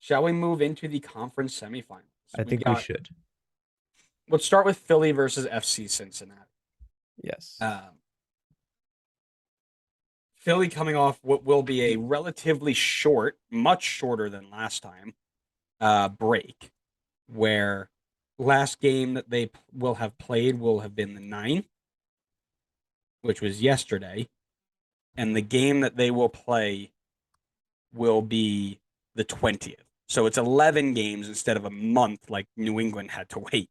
Shall we move into the conference semifinals? I We think we got. should. Let's start with Philly versus FC Cincinnati. Yes. Um, Philly coming off what will be a relatively short, much shorter than last time, break, where last game that they will have played will have been the 9th, which was yesterday, and the game that they will play will be the 20th. So it's 11 games instead of a month like New England had to wait.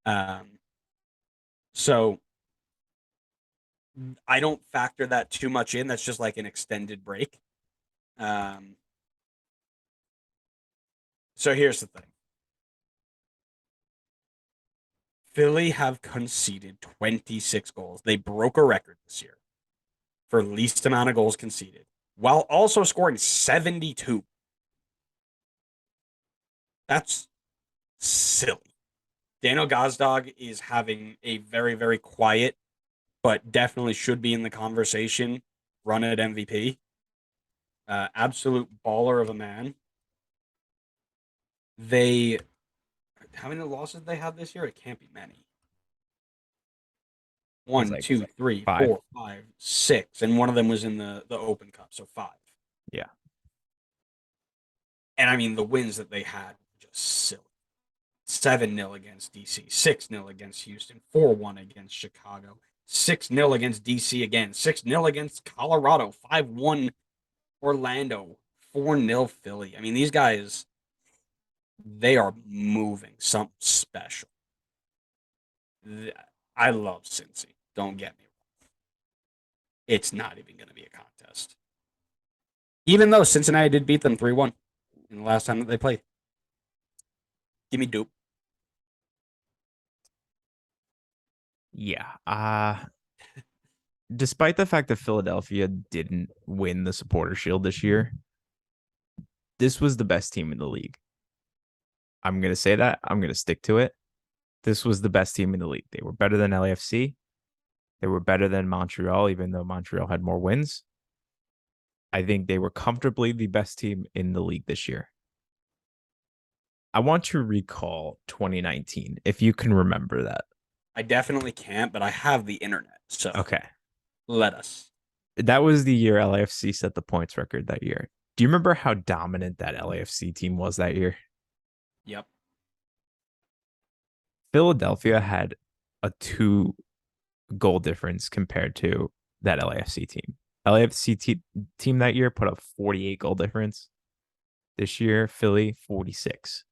Um, so I don't factor that too much in. That's just like an extended break. Um, so here's the thing. Philly have conceded 26 goals. They broke a record this year for least amount of goals conceded, while also scoring 72. That's silly. Daniel Gazdag is having a very, very quiet, but definitely should be in the conversation run at MVP. Absolute baller of a man. They, how many losses they have this year? It can't be many. It's One, like two, three, five. four, five, six, and one of them was in the Open Cup, so five. Yeah. And I mean, the wins that they had were just silly. 7-0 against DC, 6-0 against Houston, 4-1 against Chicago, 6-0 against DC again, 6-0 against Colorado, 5-1 Orlando, 4-0 Philly. I mean, these guys, they are moving something special. I love Cincy. Don't get me wrong. It's not even going to be a contest. Even though Cincinnati did beat them 3-1 in the last time that they played. Give me Dupe. Yeah. Despite the fact that Philadelphia didn't win the Supporter Shield this year, this was the best team in the league. I'm going to say that. I'm going to stick to it. This was the best team in the league. They were better than LAFC. They were better than Montreal, even though Montreal had more wins. I think they were comfortably the best team in the league this year. I want to recall 2019, if you can remember that. I definitely can't, but I have the internet. So Okay. let us. That was the year LAFC set the points record that year. Do you remember how dominant that LAFC team was that year? Yep. Philadelphia had a 2 goal difference compared to that LAFC team. Team that year put up 48 goal difference. This year, Philly 46.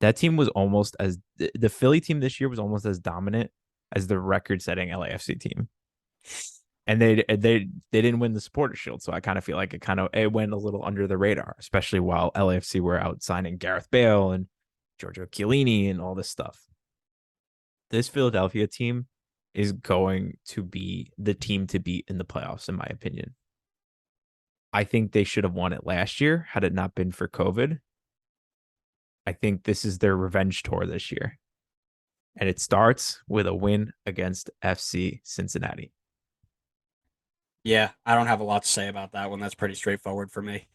That team was almost as the Philly team this year was almost as dominant as the record-setting LAFC team. And they didn't win the Supporter Shield, so I kind of feel like it went a little under the radar, especially while LAFC were out signing Gareth Bale and Giorgio Chiellini and all this stuff. This Philadelphia team is going to be the team to beat in the playoffs, in my opinion. I think they should have won it last year had it not been for COVID. I think this is their revenge tour this year. And it starts with a win against FC Cincinnati. Yeah, I don't have a lot to say about that one. That's pretty straightforward for me.